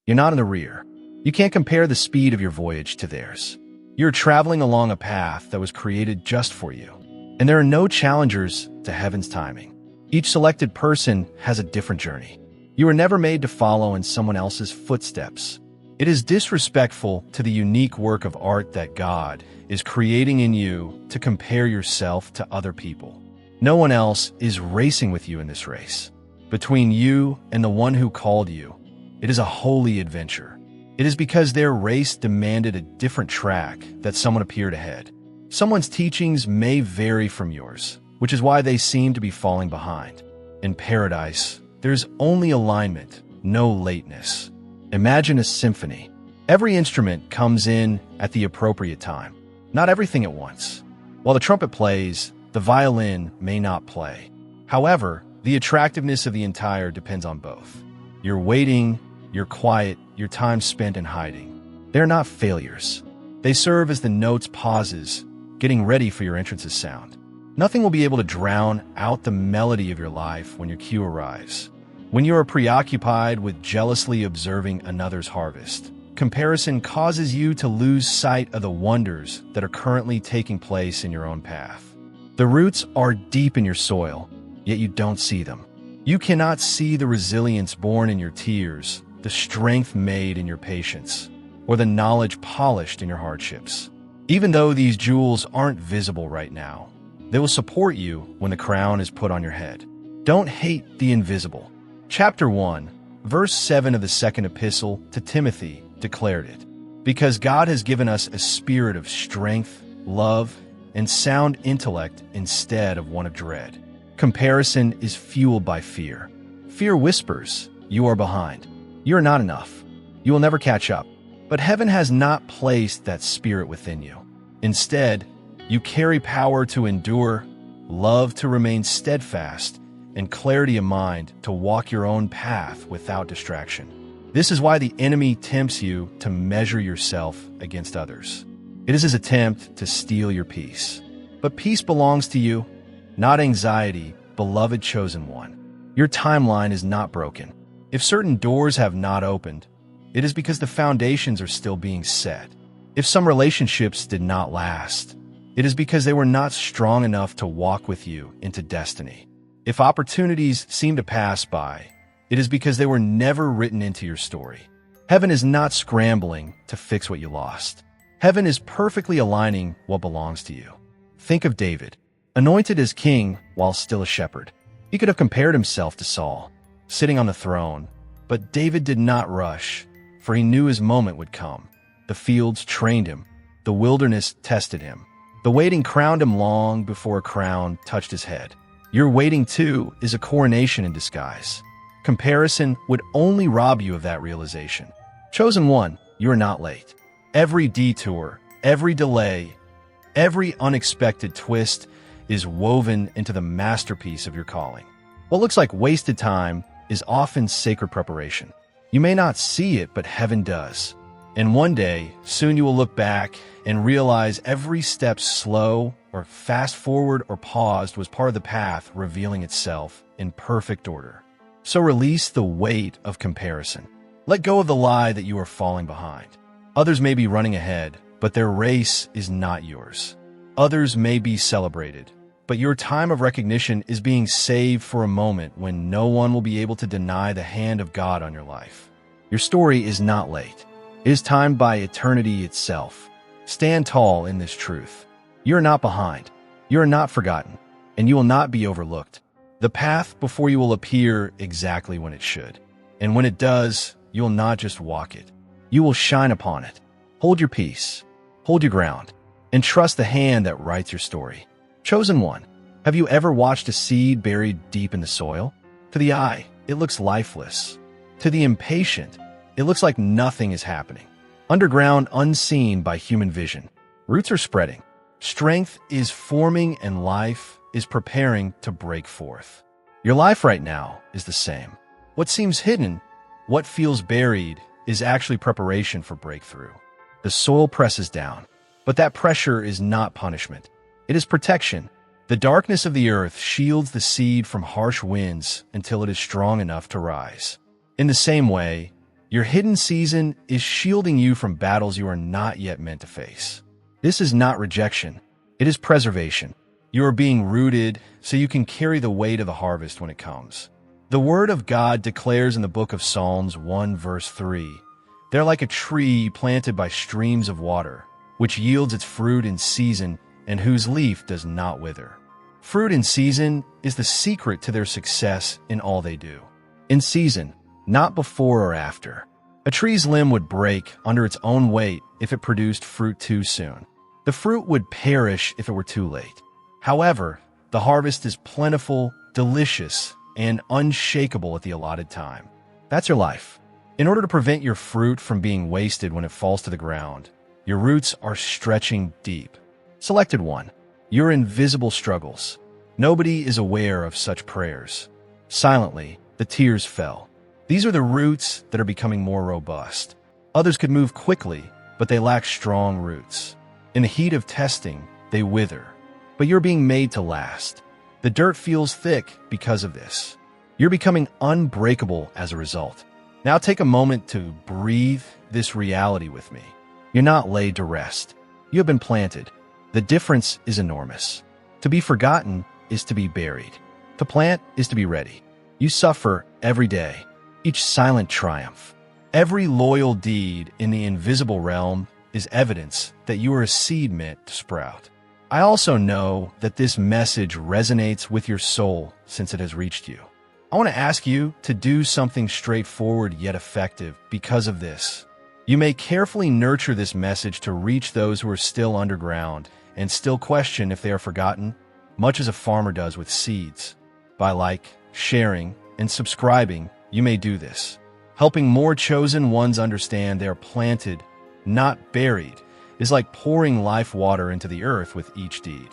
You're not in the rear. You can't compare the speed of your voyage to theirs. You're traveling along a path that was created just for you. And there are no challengers to heaven's timing. Each selected person has a different journey. You were never made to follow in someone else's footsteps. It is disrespectful to the unique work of art that God is creating in you to compare yourself to other people. No one else is racing with you in this race. Between you and the one who called you, it is a holy adventure. It is because their race demanded a different track that someone appeared ahead. Someone's teachings may vary from yours, which is why they seem to be falling behind. In paradise, there's only alignment, no lateness. Imagine a symphony. Every instrument comes in at the appropriate time, not everything at once. While the trumpet plays, the violin may not play. However, the attractiveness of the entire depends on both. Your waiting, your quiet, your time spent in hiding. They're not failures. They serve as the note's pauses, getting ready for your entrance's sound. Nothing will be able to drown out the melody of your life when your cue arrives. When you are preoccupied with jealously observing another's harvest, comparison causes you to lose sight of the wonders that are currently taking place in your own path. The roots are deep in your soil, yet you don't see them. You cannot see the resilience born in your tears, the strength made in your patience, or the knowledge polished in your hardships. Even though these jewels aren't visible right now, they will support you when the crown is put on your head. Don't hate the invisible. Chapter 1, verse 7 of the second epistle to Timothy declared it. Because God has given us a spirit of strength, love, and sound intellect instead of one of dread. Comparison is fueled by fear. Fear whispers, you are behind. You are not enough. You will never catch up. But heaven has not placed that spirit within you. Instead, you carry power to endure, love to remain steadfast, and clarity of mind to walk your own path without distraction. This is why the enemy tempts you to measure yourself against others. It is his attempt to steal your peace. But peace belongs to you, not anxiety, beloved chosen one. Your timeline is not broken. If certain doors have not opened, it is because the foundations are still being set. If some relationships did not last, it is because they were not strong enough to walk with you into destiny. If opportunities seem to pass by, it is because they were never written into your story. Heaven is not scrambling to fix what you lost. Heaven is perfectly aligning what belongs to you. Think of David, anointed as king while still a shepherd. He could have compared himself to Saul, sitting on the throne, but David did not rush, for he knew his moment would come. The fields trained him. The wilderness tested him. The waiting crowned him long before a crown touched his head. Your waiting, too, is a coronation in disguise. Comparison would only rob you of that realization. Chosen one, you are not late. Every detour, every delay, every unexpected twist is woven into the masterpiece of your calling. What looks like wasted time is often sacred preparation. You may not see it, but heaven does. And one day, soon you will look back and realize every step slow or fast forward or paused was part of the path revealing itself in perfect order. So release the weight of comparison. Let go of the lie that you are falling behind. Others may be running ahead, but their race is not yours. Others may be celebrated, but your time of recognition is being saved for a moment when no one will be able to deny the hand of God on your life. Your story is not late. It is timed by eternity itself. Stand tall in this truth. You are not behind. You are not forgotten, and you will not be overlooked. The path before you will appear exactly when it should. And when it does, you will not just walk it. You will shine upon it. Hold your peace. Hold your ground. And trust the hand that writes your story. Chosen one, have you ever watched a seed buried deep in the soil? To the eye, it looks lifeless. To the impatient, it looks like nothing is happening. Underground, unseen by human vision, roots are spreading. Strength is forming and life is preparing to break forth. Your life right now is the same. What seems hidden, what feels buried, is actually preparation for breakthrough. The soil presses down, but that pressure is not punishment. It is protection. The darkness of the earth shields the seed from harsh winds until it is strong enough to rise. In the same way, Your hidden season is shielding you from battles you are not yet meant to face. This is not rejection. It is preservation. You are being rooted so you can carry the weight of the harvest when it comes. The Word of God declares in the book of Psalms 1 verse 3, "They're like a tree planted by streams of water, which yields its fruit in season and whose leaf does not wither." Fruit in season is the secret to their success in all they do. In season, not before or after. A tree's limb would break under its own weight if it produced fruit too soon. The fruit would perish if it were too late. However, the harvest is plentiful, delicious, and unshakable at the allotted time. That's your life. In order to prevent your fruit from being wasted when it falls to the ground, your roots are stretching deep. Selected 1. Your invisible struggles. Nobody is aware of such prayers. Silently, the tears fell. These are the roots that are becoming more robust. Others could move quickly, but they lack strong roots. In the heat of testing, they wither. But you're being made to last. The dirt feels thick because of this. You're becoming unbreakable as a result. Now take a moment to breathe this reality with me. You're not laid to rest. You have been planted. The difference is enormous. To be forgotten is to be buried. To plant is to be ready. You suffer every day, each silent triumph. Every loyal deed in the invisible realm is evidence that you are a seed meant to sprout. I also know that this message resonates with your soul since it has reached you. I want to ask you to do something straightforward yet effective because of this. You may carefully nurture this message to reach those who are still underground and still question if they are forgotten, much as a farmer does with seeds. By sharing, and subscribing, you may do this. Helping more chosen ones understand they are planted, not buried, is like pouring life water into the earth with each deed.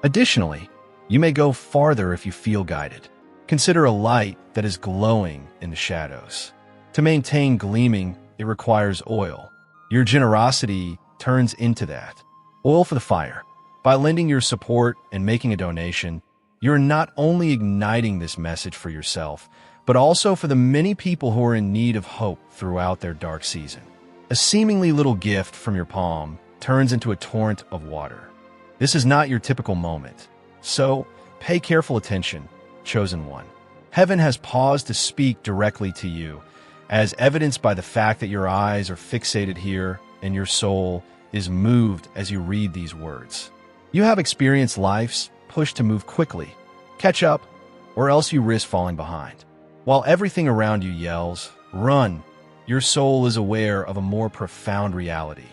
Additionally, you may go farther if you feel guided. Consider a light that is glowing in the shadows. To maintain gleaming, it requires oil. Your generosity turns into that. Oil for the fire. By lending your support and making a donation, you're not only igniting this message for yourself, but also for the many people who are in need of hope throughout their dark season. A seemingly little gift from your palm turns into a torrent of water. This is not your typical moment. So, pay careful attention, chosen one. Heaven has paused to speak directly to you, as evidenced by the fact that your eyes are fixated here and your soul is moved as you read these words. You have experienced life's push to move quickly, catch up, or else you risk falling behind. While everything around you yells, "Run," your soul is aware of a more profound reality.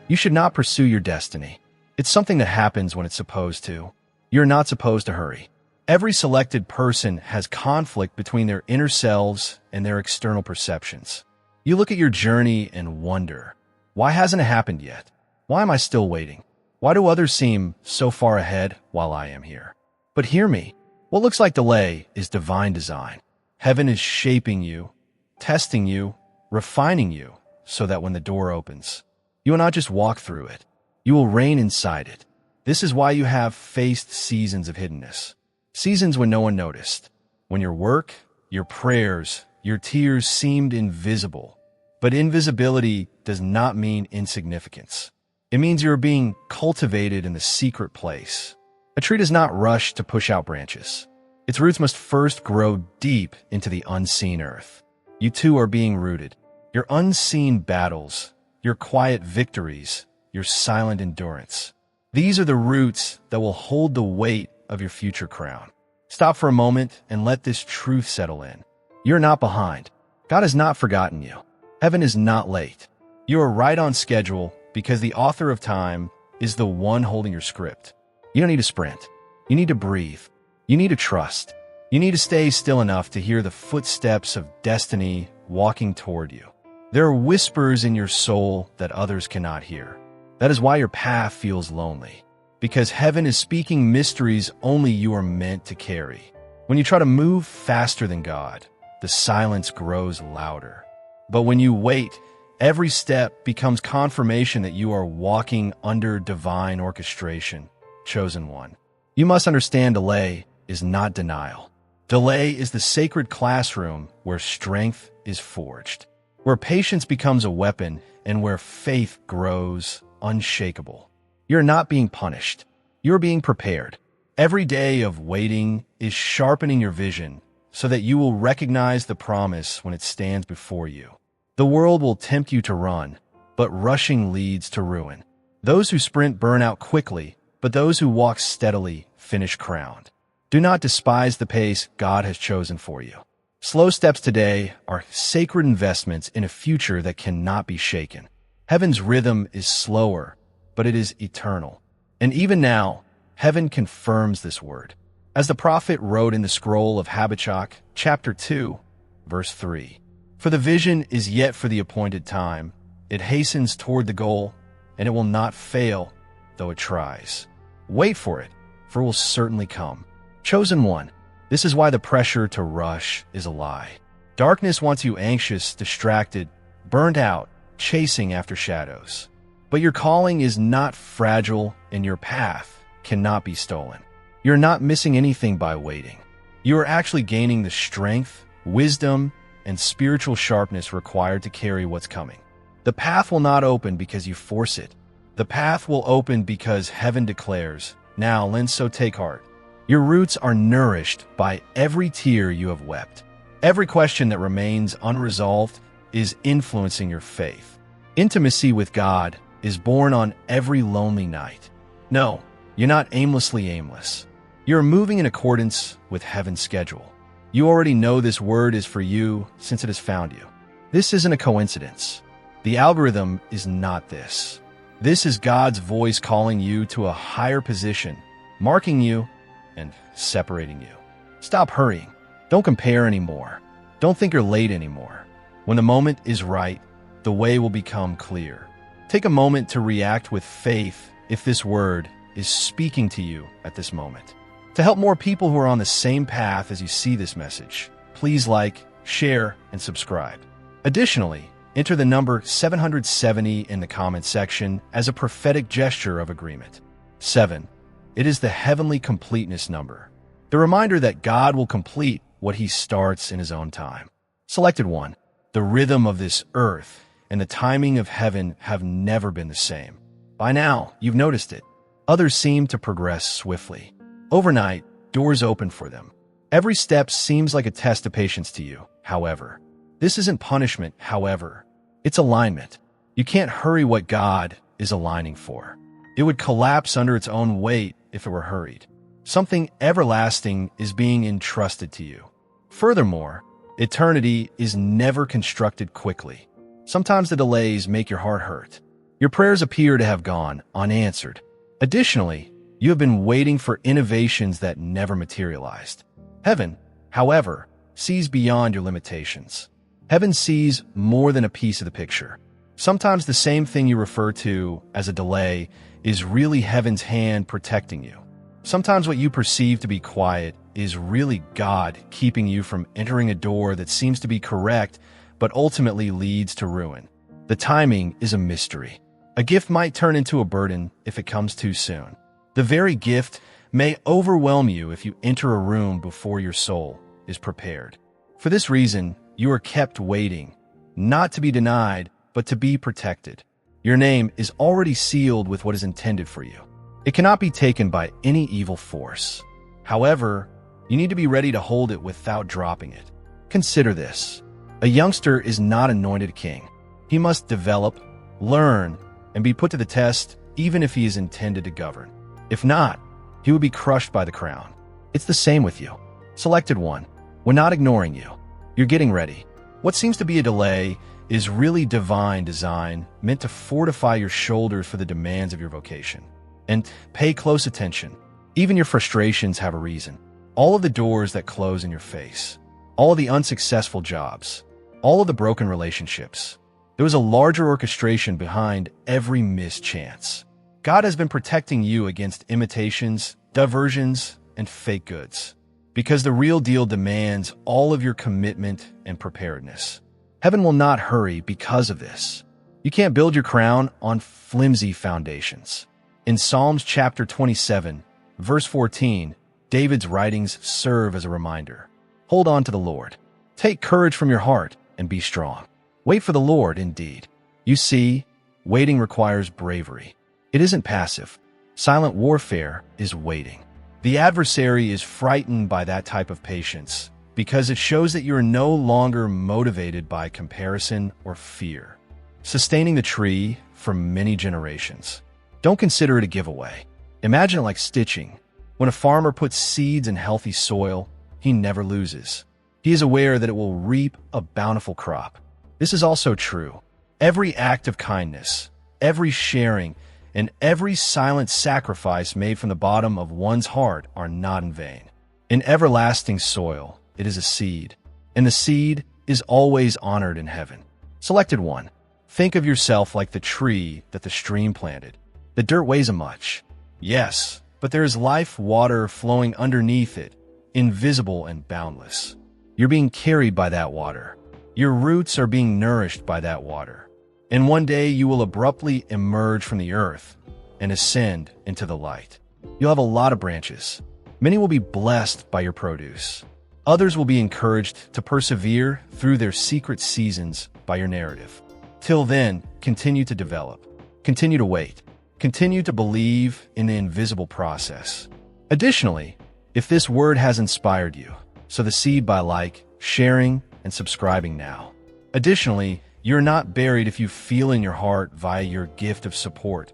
You should not pursue your destiny. It's something that happens when it's supposed to. You're not supposed to hurry. Every selected person has conflict between their inner selves and their external perceptions. You look at your journey and wonder, why hasn't it happened yet? Why am I still waiting? Why do others seem so far ahead while I am here? But hear me. What looks like delay is divine design. Heaven is shaping you, testing you, refining you, so that when the door opens, you will not just walk through it. You will reign inside it. This is why you have faced seasons of hiddenness. Seasons when no one noticed. When your work, your prayers, your tears seemed invisible. But invisibility does not mean insignificance. It means you are being cultivated in the secret place. A tree does not rush to push out branches. Its roots must first grow deep into the unseen earth. You too are being rooted. Your unseen battles, your quiet victories, your silent endurance. These are the roots that will hold the weight of your future crown. Stop for a moment and let this truth settle in. You're not behind. God has not forgotten you. Heaven is not late. You are right on schedule because the author of time is the one holding your script. You don't need to sprint. You need to breathe. You need to trust. You need to stay still enough to hear the footsteps of destiny walking toward you. There are whispers in your soul that others cannot hear. That is why your path feels lonely, because heaven is speaking mysteries only you are meant to carry. When you try to move faster than God, the silence grows louder. But when you wait, every step becomes confirmation that you are walking under divine orchestration, chosen one. You must understand delay is not denial. Delay is the sacred classroom where strength is forged. where patience becomes a weapon and where faith grows unshakable. You're not being punished. You're being prepared. Every day of waiting is sharpening your vision so that you will recognize the promise when it stands before you. The world will tempt you to run, but rushing leads to ruin. Those who sprint burn out quickly, but those who walk steadily finish crowned. Do not despise the pace God has chosen for you. Slow steps today are sacred investments in a future that cannot be shaken. Heaven's rhythm is slower, but it is eternal. And even now, heaven confirms this word. As the prophet wrote in the scroll of Habakkuk, chapter 2, verse 3, "For the vision is yet for the appointed time. It hastens toward the goal, and it will not fail, though it tries. Wait for it, for it will certainly come." Chosen one, this is why the pressure to rush is a lie. Darkness wants you anxious, distracted, burned out, chasing after shadows. But your calling is not fragile, and your path cannot be stolen. You're not missing anything by waiting. You are actually gaining the strength, wisdom, and spiritual sharpness required to carry what's coming. The path will not open because you force it. The path will open because heaven declares, "Now, Lynn, so take heart." Your roots are nourished by every tear you have wept. Every question that remains unresolved is influencing your faith. Intimacy with God is born on every lonely night. No, you're not aimlessly aimless. You're moving in accordance with heaven's schedule. You already know this word is for you since it has found you. This isn't a coincidence. The algorithm is not this. This is God's voice calling you to a higher position, marking you and separating you. Stop hurrying. Don't compare anymore. Don't think you're late anymore. When the moment is right, the way will become clear. Take a moment to react with faith if this word is speaking to you at this moment. To help more people who are on the same path as you see this message, please like, share, and subscribe. Additionally, enter the number 770 in the comment section as a prophetic gesture of agreement. 7. It is the heavenly completeness number, the reminder that God will complete what he starts in his own time. Selected 1. The rhythm of this earth and the timing of heaven have never been the same. By now, you've noticed it. Others seem to progress swiftly. Overnight, doors open for them. Every step seems like a test of patience to you, however. This isn't punishment, however. It's alignment. You can't hurry what God is aligning for. It would collapse under its own weight if it were hurried. Something everlasting is being entrusted to you. Furthermore, eternity is never constructed quickly. Sometimes the delays make your heart hurt. Your prayers appear to have gone unanswered. Additionally, you have been waiting for innovations that never materialized. Heaven, however, sees beyond your limitations. Heaven sees more than a piece of the picture. Sometimes the same thing you refer to as a delay is really heaven's hand protecting you. Sometimes what you perceive to be quiet is really God keeping you from entering a door that seems to be correct but ultimately leads to ruin. The timing is a mystery. A gift might turn into a burden if it comes too soon. The very gift may overwhelm you if you enter a room before your soul is prepared. For this reason, you are kept waiting, not to be denied, but to be protected. Your name is already sealed with what is intended for you. It cannot be taken by any evil force. However, you need to be ready to hold it without dropping it. Consider this. A youngster is not anointed king. He must develop, learn, and be put to the test even if he is intended to govern. If not, he would be crushed by the crown. It's the same with you. Selected 1. We're not ignoring you. You're getting ready. What seems to be a delay is really divine design meant to fortify your shoulders for the demands of your vocation. And pay close attention. Even your frustrations have a reason. All of the doors that close in your face. All of the unsuccessful jobs. All of the broken relationships. There was a larger orchestration behind every missed chance. God has been protecting you against imitations, diversions, and fake goods, because the real deal demands all of your commitment and preparedness. Heaven will not hurry because of this. You can't build your crown on flimsy foundations. In Psalms chapter 27, verse 14, David's writings serve as a reminder. Hold on to the Lord. Take courage from your heart and be strong. Wait for the Lord, indeed. You see, waiting requires bravery. It isn't passive. Silent warfare is waiting. The adversary is frightened by that type of patience because it shows that you are no longer motivated by comparison or fear. Sustaining the tree for many generations. Don't consider it a giveaway. Imagine it like stitching. When a farmer puts seeds in healthy soil, he never loses. He is aware that it will reap a bountiful crop. This is also true. Every act of kindness, every sharing, and every silent sacrifice made from the bottom of one's heart are not in vain. In everlasting soil, it is a seed, and the seed is always honored in heaven. Selected one. Think of yourself like the tree that the stream planted. The dirt weighs much. Yes, but there is life water flowing underneath it, invisible and boundless. You're being carried by that water. Your roots are being nourished by that water. And one day you will abruptly emerge from the earth and ascend into the light. You'll have a lot of branches. Many will be blessed by your produce. Others will be encouraged to persevere through their secret seasons by your narrative. Till then, continue to develop. Continue to wait. Continue to believe in the invisible process. Additionally, if this word has inspired you, sow the seed by sharing, and subscribing now. Additionally, you're not buried if you feel in your heart via your gift of support.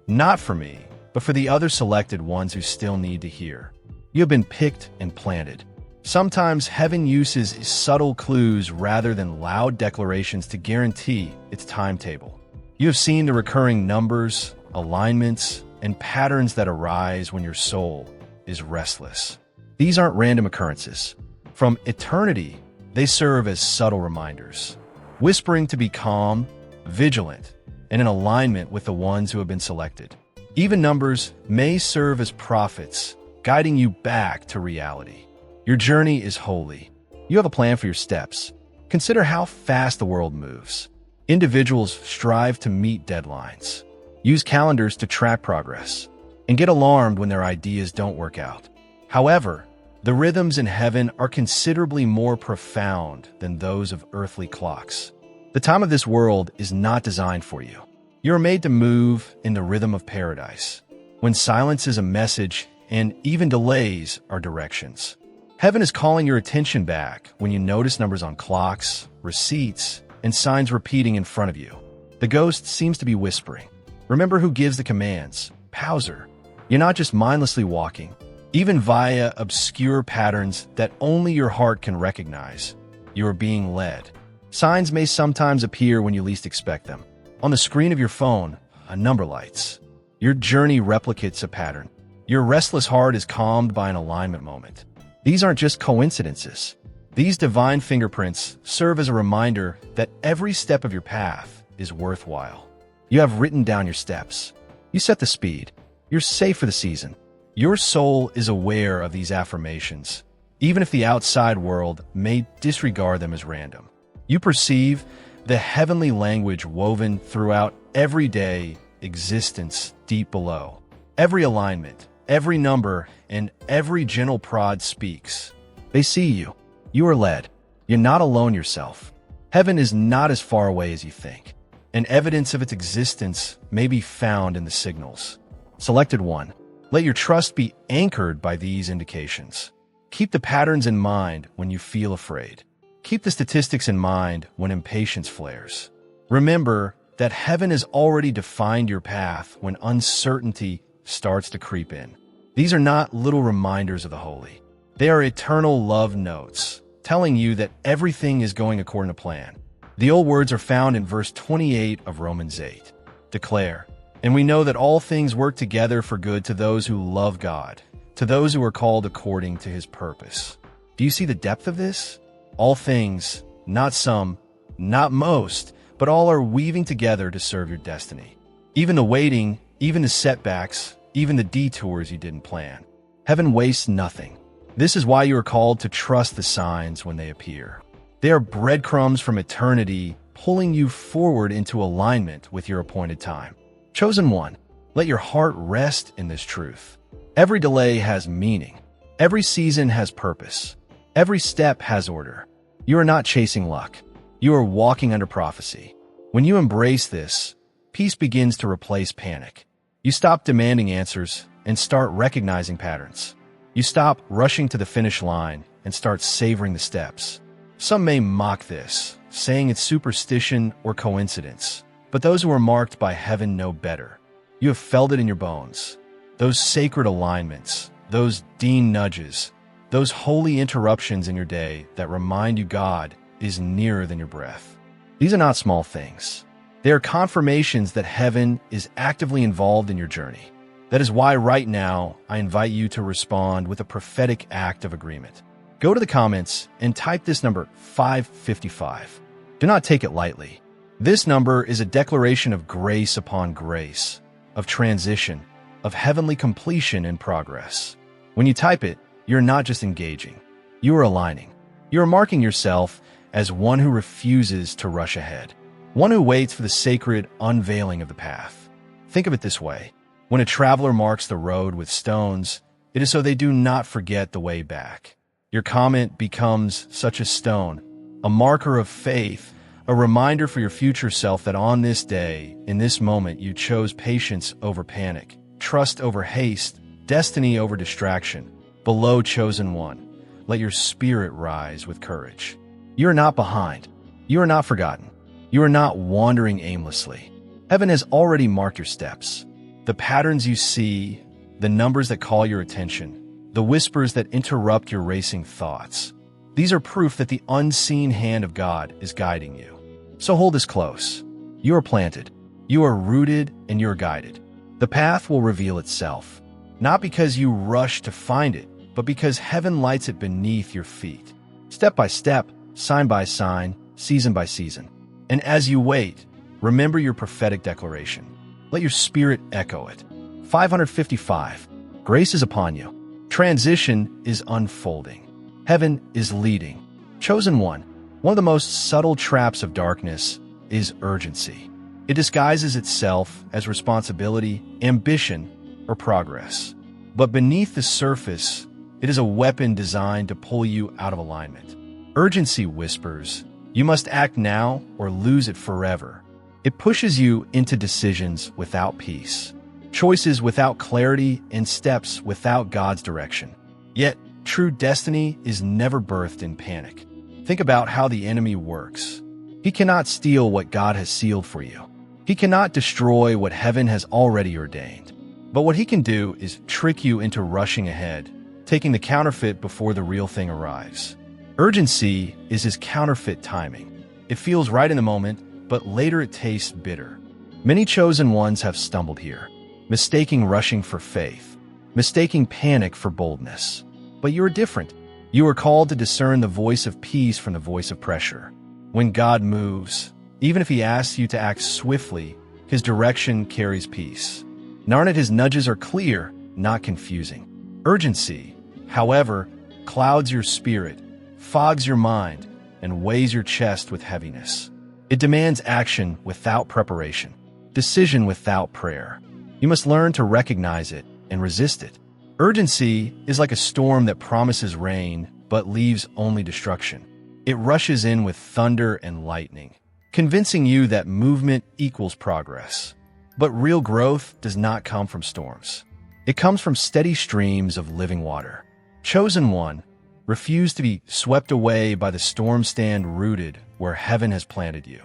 Not for me, but for the other selected ones who still need to hear. You have been picked and planted. Sometimes heaven uses subtle clues rather than loud declarations to guarantee its timetable. You have seen the recurring numbers, alignments, and patterns that arise when your soul is restless. These aren't random occurrences. From eternity, they serve as subtle reminders, whispering to be calm, vigilant, and in alignment with the ones who have been selected. Even numbers may serve as prophets, guiding you back to reality. Your journey is holy. You have a plan for your steps. Consider how fast the world moves. Individuals strive to meet deadlines, use calendars to track progress, and get alarmed when their ideas don't work out. However, the rhythms in heaven are considerably more profound than those of earthly clocks. The time of this world is not designed for you. You are made to move in the rhythm of paradise, when silence is a message and even delays are directions. Heaven is calling your attention back when you notice numbers on clocks, receipts, and signs repeating in front of you. The ghost seems to be whispering. Remember who gives the commands. Pauser. You're not just mindlessly walking, even via obscure patterns that only your heart can recognize. You are being led. Signs may sometimes appear when you least expect them. On the screen of your phone, a number lights. Your journey replicates a pattern. Your restless heart is calmed by an alignment moment. These aren't just coincidences. These divine fingerprints serve as a reminder that every step of your path is worthwhile. You have written down your steps. You set the speed. You're safe for the season. Your soul is aware of these affirmations, even if the outside world may disregard them as random. You perceive the heavenly language woven throughout everyday existence deep below. Every alignment, every number, and every gentle prod speaks. They see you. You are led. You're not alone yourself. Heaven is not as far away as you think, and evidence of its existence may be found in the signals. Selected one. Let your trust be anchored by these indications. Keep the patterns in mind when you feel afraid. Keep the statistics in mind when impatience flares. Remember that heaven has already defined your path when uncertainty starts to creep in. These are not little reminders of the holy. They are eternal love notes, telling you that everything is going according to plan. The old words are found in verse 28 of Romans 8. Declare, and we know that all things work together for good to those who love God, to those who are called according to his purpose. Do you see the depth of this? All things, not some, not most, but all are weaving together to serve your destiny. Even the waiting, even the setbacks, even the detours you didn't plan. Heaven wastes nothing. This is why you are called to trust the signs when they appear. They are breadcrumbs from eternity, pulling you forward into alignment with your appointed time. Chosen one, let your heart rest in this truth. Every delay has meaning. Every season has purpose. Every step has order. You are not chasing luck. You are walking under prophecy. When you embrace this, peace begins to replace panic. You stop demanding answers and start recognizing patterns. You stop rushing to the finish line and start savoring the steps. Some may mock this, saying it's superstition or coincidence, but those who are marked by heaven know better. You have felt it in your bones. Those sacred alignments, those dean nudges, those holy interruptions in your day that remind you God is nearer than your breath. These are not small things. They are confirmations that heaven is actively involved in your journey. That is why right now I invite you to respond with a prophetic act of agreement. Go to the comments and type this number 555. Do not take it lightly. This number is a declaration of grace upon grace, of transition, of heavenly completion and progress. When you type it, you're not just engaging. You are aligning. You are marking yourself as one who refuses to rush ahead, one who waits for the sacred unveiling of the path. Think of it this way. When a traveler marks the road with stones, it is so they do not forget the way back. Your comment becomes such a stone, a marker of faith, a reminder for your future self that on this day, in this moment, you chose patience over panic, trust over haste, destiny over distraction. Below, chosen one, let your spirit rise with courage. You are not behind. You are not forgotten. You are not wandering aimlessly. Heaven has already marked your steps. The patterns you see, the numbers that call your attention, the whispers that interrupt your racing thoughts. These are proof that the unseen hand of God is guiding you. So hold this close. You are planted. You are rooted and you are guided. The path will reveal itself, not because you rush to find it, but because heaven lights it beneath your feet. Step by step, sign by sign, season by season. And as you wait, remember your prophetic declaration. Let your spirit echo it. 555. Grace is upon you. Transition is unfolding. Heaven is leading. Chosen one of the most subtle traps of darkness is urgency. It disguises itself as responsibility, ambition, or progress. But beneath the surface, it is a weapon designed to pull you out of alignment. Urgency whispers, you must act now or lose it forever. It pushes you into decisions without peace, choices without clarity, and steps without God's direction. Yet, true destiny is never birthed in panic. Think about how the enemy works. He cannot steal what God has sealed for you. He cannot destroy what heaven has already ordained. But what he can do is trick you into rushing ahead, taking the counterfeit before the real thing arrives. Urgency is his counterfeit timing. It feels right in the moment, but later it tastes bitter. Many chosen ones have stumbled here, mistaking rushing for faith, mistaking panic for boldness. But you are different. You are called to discern the voice of peace from the voice of pressure. When God moves, even if he asks you to act swiftly, his direction carries peace. Narnit, his nudges are clear, not confusing. Urgency, however, clouds your spirit, fogs your mind, and weighs your chest with heaviness. It demands action without preparation, decision without prayer. You must learn to recognize it and resist it. Urgency is like a storm that promises rain but leaves only destruction. It rushes in with thunder and lightning, convincing you that movement equals progress. But real growth does not come from storms. It comes from steady streams of living water. Chosen one, refuse to be swept away by the storm. Stand rooted where heaven has planted you.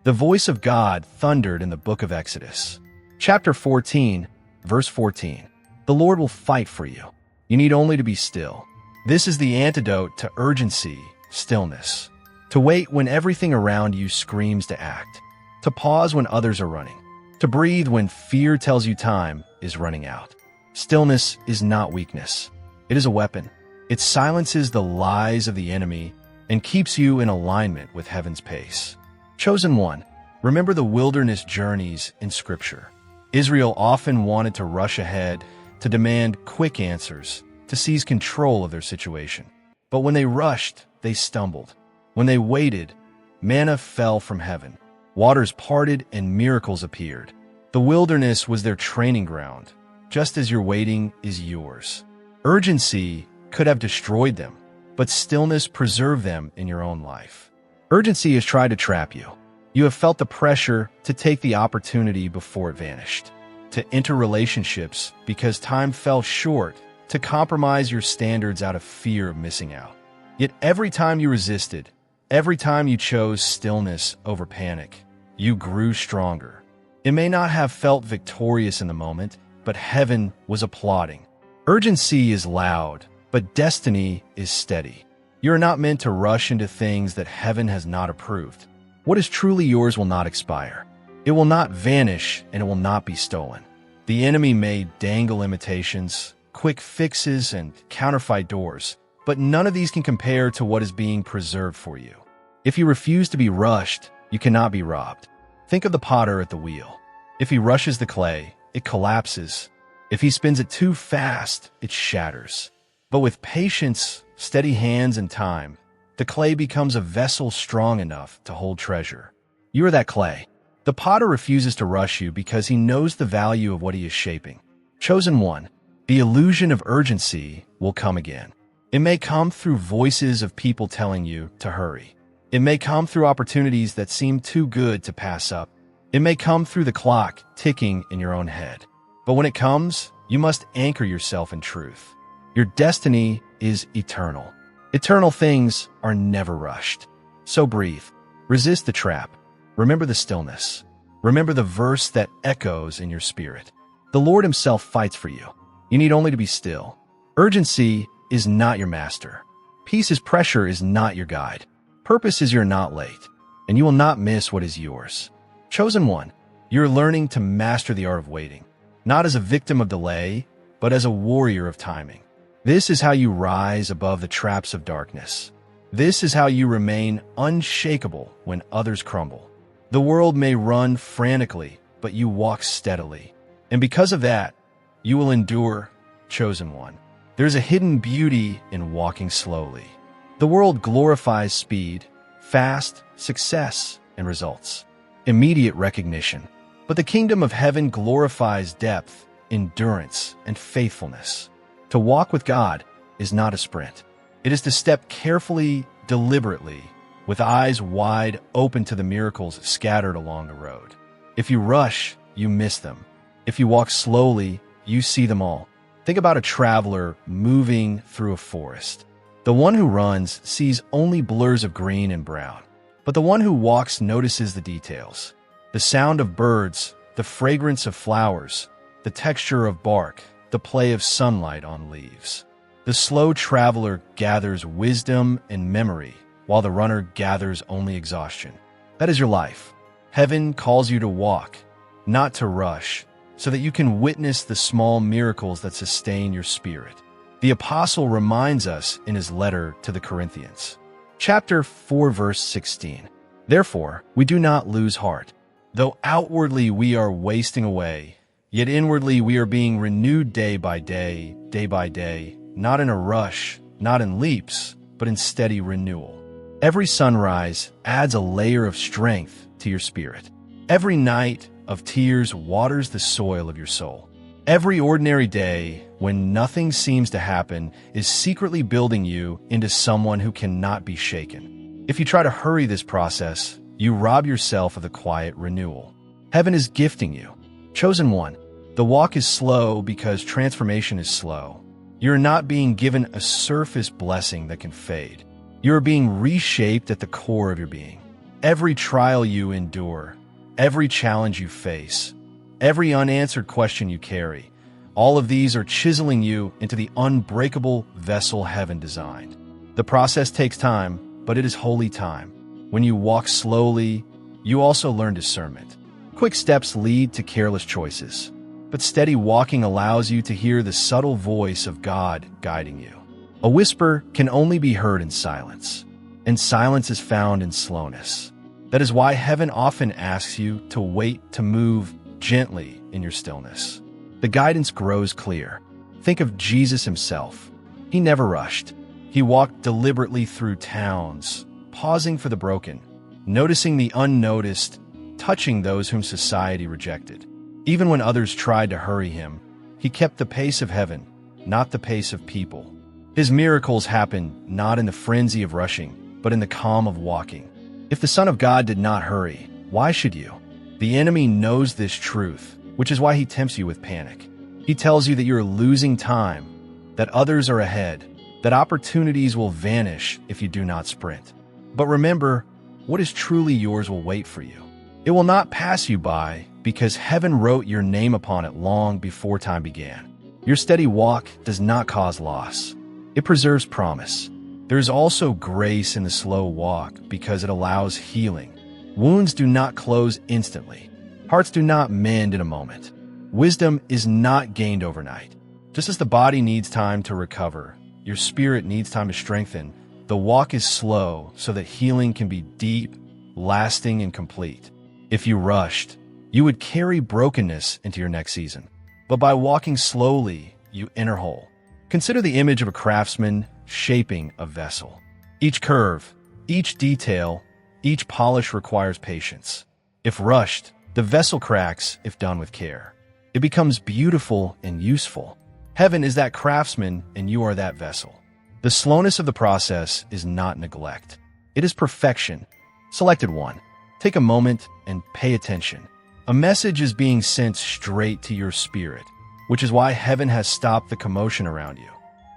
The voice of God thundered in the book of Exodus. Chapter 14, verse 14. The Lord will fight for you. You need only to be still. This is the antidote to urgency, stillness. To wait when everything around you screams to act. To pause when others are running. To breathe when fear tells you time is running out. Stillness is not weakness. It is a weapon. It silences the lies of the enemy and keeps you in alignment with heaven's pace. Chosen one, remember the wilderness journeys in Scripture. Israel often wanted to rush ahead, to demand quick answers, to seize control of their situation. But when they rushed, they stumbled. When they waited, manna fell from heaven. Waters parted and miracles appeared. The wilderness was their training ground, just as your waiting is yours. Urgency could have destroyed them, but stillness preserved them in your own life. Urgency has tried to trap you. You have felt the pressure to take the opportunity before it vanished, to enter relationships because time fell short, to compromise your standards out of fear of missing out. Yet every time you resisted, every time you chose stillness over panic, you grew stronger. It may not have felt victorious in the moment, but heaven was applauding. Urgency is loud, but destiny is steady. You are not meant to rush into things that heaven has not approved. What is truly yours will not expire. It will not vanish, and it will not be stolen. The enemy may dangle imitations, quick fixes, and counterfeit doors, but none of these can compare to what is being preserved for you. If you refuse to be rushed, you cannot be robbed. Think of the potter at the wheel. If he rushes the clay, it collapses. If he spins it too fast, it shatters. But with patience, steady hands, and time, the clay becomes a vessel strong enough to hold treasure. You are that clay. The potter refuses to rush you because he knows the value of what he is shaping. Chosen one, the illusion of urgency will come again. It may come through voices of people telling you to hurry. It may come through opportunities that seem too good to pass up. It may come through the clock ticking in your own head. But when it comes, you must anchor yourself in truth. Your destiny is eternal. Eternal things are never rushed. So breathe. Resist the trap. Remember the stillness. Remember the verse that echoes in your spirit. The Lord himself fights for you. You need only to be still. Urgency is not your master. Peace's pressure is not your guide. Purpose is you're not late, and you will not miss what is yours. Chosen one, you're learning to master the art of waiting, not as a victim of delay, but as a warrior of timing. This is how you rise above the traps of darkness. This is how you remain unshakable when others crumble. The world may run frantically, but you walk steadily. And because of that, you will endure, chosen one. There's a hidden beauty in walking slowly. The world glorifies speed, fast, success, and results. Immediate recognition. But the kingdom of heaven glorifies depth, endurance, and faithfulness. To walk with God is not a sprint. It is to step carefully, deliberately, with eyes wide open to the miracles scattered along the road. If you rush, you miss them. If you walk slowly, you see them all. Think about a traveler moving through a forest. The one who runs sees only blurs of green and brown, but the one who walks notices the details. The sound of birds, the fragrance of flowers, the texture of bark, the play of sunlight on leaves. The slow traveler gathers wisdom and memory, while the runner gathers only exhaustion. That is your life. Heaven calls you to walk, not to rush, so that you can witness the small miracles that sustain your spirit. The apostle reminds us in his letter to the Corinthians. Chapter 4, verse 16. Therefore, we do not lose heart. Though outwardly we are wasting away, yet inwardly we are being renewed day by day, not in a rush, not in leaps, but in steady renewal. Every sunrise adds a layer of strength to your spirit. Every night of tears waters the soil of your soul. Every ordinary day, when nothing seems to happen, is secretly building you into someone who cannot be shaken. If you try to hurry this process, you rob yourself of the quiet renewal. Heaven is gifting you. Chosen one, the walk is slow because transformation is slow. You're not being given a surface blessing that can fade. You're being reshaped at the core of your being. Every trial you endure, every challenge you face, every unanswered question you carry, all of these are chiseling you into the unbreakable vessel heaven designed. The process takes time, but it is holy time. When you walk slowly, you also learn discernment. Quick steps lead to careless choices, but steady walking allows you to hear the subtle voice of God guiding you. A whisper can only be heard in silence, and silence is found in slowness. That is why heaven often asks you to wait, to move gently in your stillness. The guidance grows clear. Think of Jesus himself. He never rushed. He walked deliberately through towns, pausing for the broken, noticing the unnoticed, touching those whom society rejected. Even when others tried to hurry him, he kept the pace of heaven, not the pace of people. His miracles happened not in the frenzy of rushing, but in the calm of walking. If the Son of God did not hurry, why should you? The enemy knows this truth, which is why he tempts you with panic. He tells you that you're losing time, that others are ahead, that opportunities will vanish if you do not sprint. But remember, what is truly yours will wait for you. It will not pass you by because heaven wrote your name upon it long before time began. Your steady walk does not cause loss. It preserves promise. There is also grace in the slow walk because it allows healing. Wounds do not close instantly. Hearts do not mend in a moment. Wisdom is not gained overnight. Just as the body needs time to recover, your spirit needs time to strengthen. The walk is slow so that healing can be deep, lasting, and complete. If you rushed, you would carry brokenness into your next season. But by walking slowly, you enter whole. Consider the image of a craftsman shaping a vessel. Each curve, each detail, each polish requires patience. If rushed, the vessel cracks if done with care. It becomes beautiful and useful. Heaven is that craftsman and you are that vessel. The slowness of the process is not neglect. It is perfection. Selected one. Take a moment and pay attention. A message is being sent straight to your spirit, which is why heaven has stopped the commotion around you.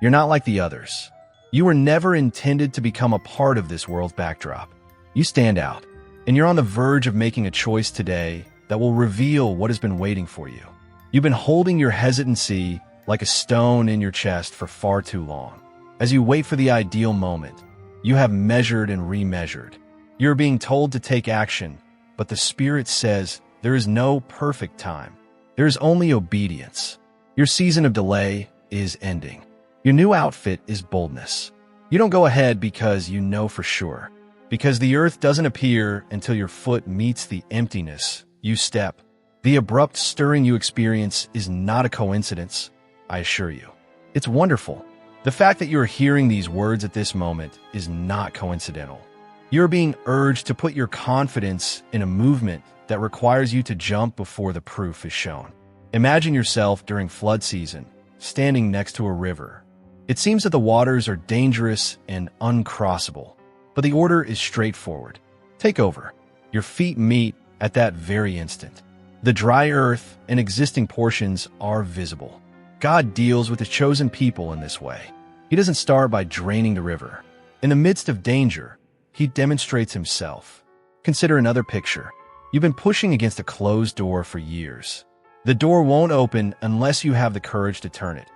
You're not like the others. You were never intended to become a part of this world's backdrop. You stand out, and you're on the verge of making a choice today that will reveal what has been waiting for you. You've been holding your hesitancy like a stone in your chest for far too long. As you wait for the ideal moment, you have measured and remeasured. You're being told to take action, but the Spirit says there is no perfect time. There is only obedience. Your season of delay is ending. Your new outfit is boldness. You don't go ahead because you know for sure. Because the earth doesn't appear until your foot meets the emptiness, you step. The abrupt stirring you experience is not a coincidence, I assure you. It's wonderful. The fact that you are hearing these words at this moment is not coincidental. You're being urged to put your confidence in a movement that requires you to jump before the proof is shown. Imagine yourself during flood season, standing next to a river. It seems that the waters are dangerous and uncrossable, but the order is straightforward. Take over. Your feet meet at that very instant. The dry earth and existing portions are visible. God deals with his chosen people in this way. He doesn't start by draining the river. In the midst of danger, he demonstrates himself. Consider another picture. You've been pushing against a closed door for years. The door won't open unless you have the courage to turn it,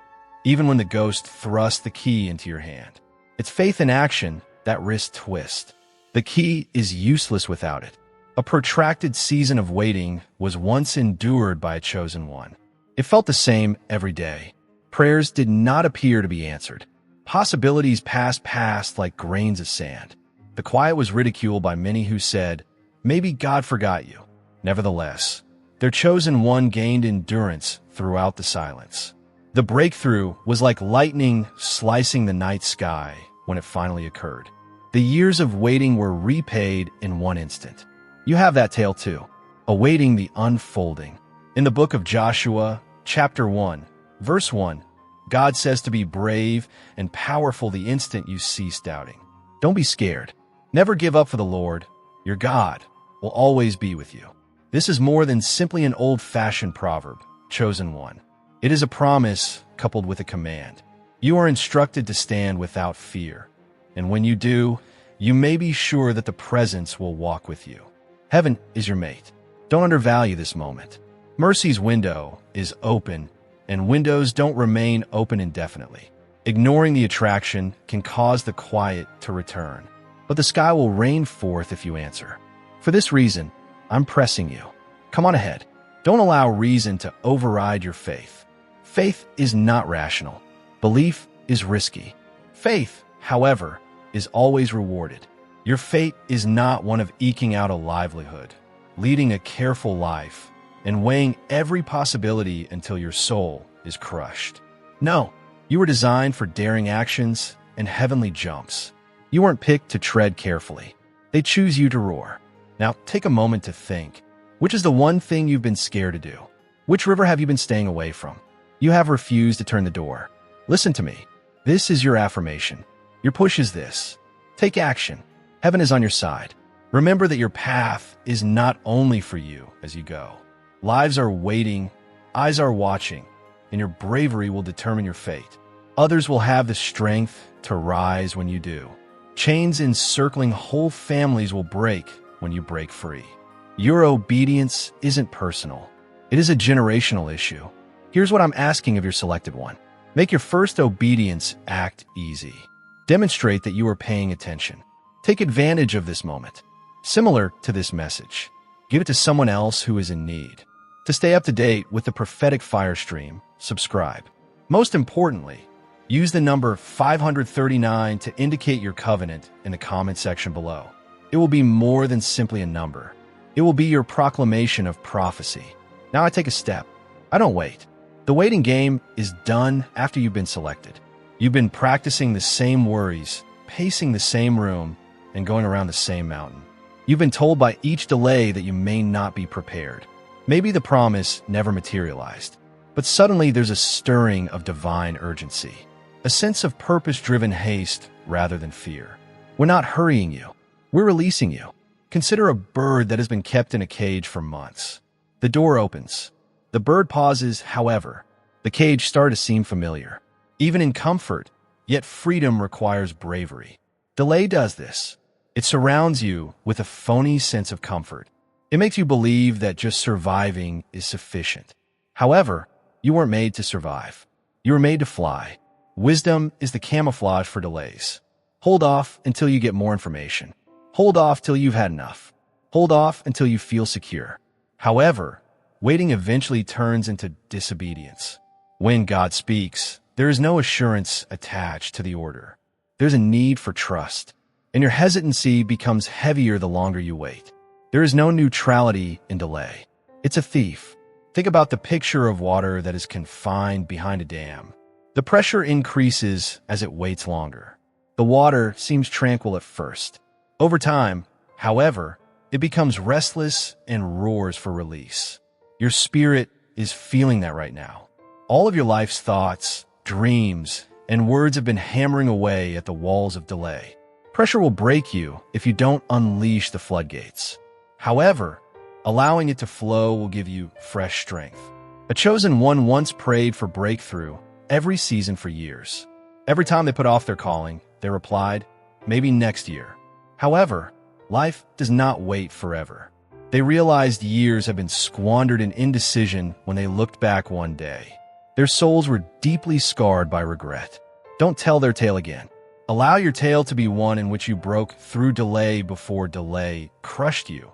even when the ghost thrusts the key into your hand. It's faith in action that wrist twist. The key is useless without it. A protracted season of waiting was once endured by a chosen one. It felt the same every day. Prayers did not appear to be answered. Possibilities passed past like grains of sand. The quiet was ridiculed by many who said, "Maybe God forgot you." Nevertheless, their chosen one gained endurance throughout the silence. The breakthrough was like lightning slicing the night sky when it finally occurred. The years of waiting were repaid in one instant. You have that tale too, awaiting the unfolding. In the book of Joshua, chapter 1, verse 1, God says to be brave and powerful the instant you cease doubting. Don't be scared. Never give up for the Lord. Your God will always be with you. This is more than simply an old-fashioned proverb, chosen one. It is a promise coupled with a command. You are instructed to stand without fear. And when you do, you may be sure that the presence will walk with you. Heaven is your mate. Don't undervalue this moment. Mercy's window is open, and windows don't remain open indefinitely. Ignoring the attraction can cause the quiet to return, but the sky will rain forth if you answer. For this reason, I'm pressing you. Come on ahead. Don't allow reason to override your faith. Faith is not rational. Belief is risky. Faith, however, is always rewarded. Your fate is not one of eking out a livelihood, leading a careful life, and weighing every possibility until your soul is crushed. No, you were designed for daring actions and heavenly jumps. You weren't picked to tread carefully. They choose you to roar. Now take a moment to think. Which is the one thing you've been scared to do? Which river have you been staying away from? You have refused to turn the door. Listen to me. This is your affirmation. Your push is this. Take action. Heaven is on your side. Remember that your path is not only for you as you go. Lives are waiting, eyes are watching, and your bravery will determine your fate. Others will have the strength to rise when you do. Chains encircling whole families will break when you break free. Your obedience isn't personal. It is a generational issue. Here's what I'm asking of your selected one. Make your first obedience act easy. Demonstrate that you are paying attention. Take advantage of this moment. Similar to this message, give it to someone else who is in need. To stay up to date with the prophetic fire stream, subscribe. Most importantly, use the number 539 to indicate your covenant in the comment section below. It will be more than simply a number. It will be your proclamation of prophecy. Now I take a step. I don't wait. The waiting game is done after you've been selected. You've been practicing the same worries, pacing the same room, and going around the same mountain. You've been told by each delay that you may not be prepared. Maybe the promise never materialized, but suddenly there's a stirring of divine urgency, a sense of purpose-driven haste rather than fear. We're not hurrying you. We're releasing you. Consider a bird that has been kept in a cage for months. The door opens. The bird pauses, however. The cage started to seem familiar. Even in comfort, yet freedom requires bravery. Delay does this. It surrounds you with a phony sense of comfort. It makes you believe that just surviving is sufficient. However, you weren't made to survive. You were made to fly. Wisdom is the camouflage for delays. Hold off until you get more information. Hold off till you've had enough. Hold off until you feel secure. However, waiting eventually turns into disobedience. When God speaks, there is no assurance attached to the order. There's a need for trust, and your hesitancy becomes heavier the longer you wait. There is no neutrality in delay. It's a thief. Think about the picture of water that is confined behind a dam. The pressure increases as it waits longer. The water seems tranquil at first. Over time, however, it becomes restless and roars for release. Your spirit is feeling that right now. All of your life's thoughts, dreams, and words have been hammering away at the walls of delay. Pressure will break you if you don't unleash the floodgates. However, allowing it to flow will give you fresh strength. A chosen one once prayed for breakthrough every season for years. Every time they put off their calling, they replied, maybe next year. However, life does not wait forever. They realized years have been squandered in indecision when they looked back one day. Their souls were deeply scarred by regret. Don't tell their tale again. Allow your tale to be one in which you broke through delay before delay crushed you,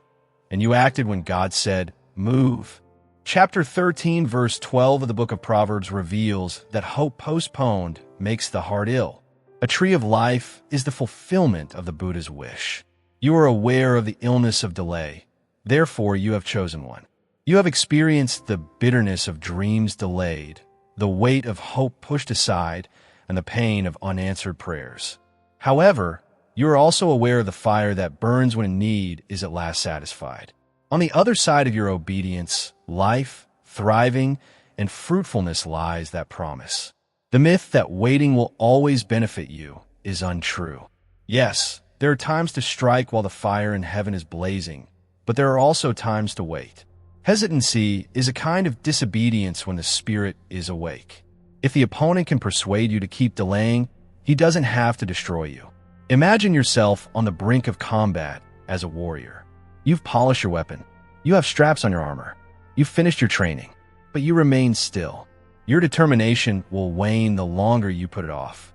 and you acted when God said, move. Chapter 13, verse 12 of the book of Proverbs reveals that hope postponed makes the heart ill. A tree of life is the fulfillment of the Buddha's wish. You are aware of the illness of delay. Therefore, you have chosen one. You have experienced the bitterness of dreams delayed, the weight of hope pushed aside, and the pain of unanswered prayers. However, you are also aware of the fire that burns when a need is at last satisfied. On the other side of your obedience, life, thriving, and fruitfulness lies that promise. The myth that waiting will always benefit you is untrue. Yes, there are times to strike while the fire in heaven is blazing, but there are also times to wait. Hesitancy is a kind of disobedience when the spirit is awake. If the opponent can persuade you to keep delaying, he doesn't have to destroy you. Imagine yourself on the brink of combat as a warrior. You've polished your weapon. You have straps on your armor. You've finished your training, but you remain still. Your determination will wane the longer you put it off.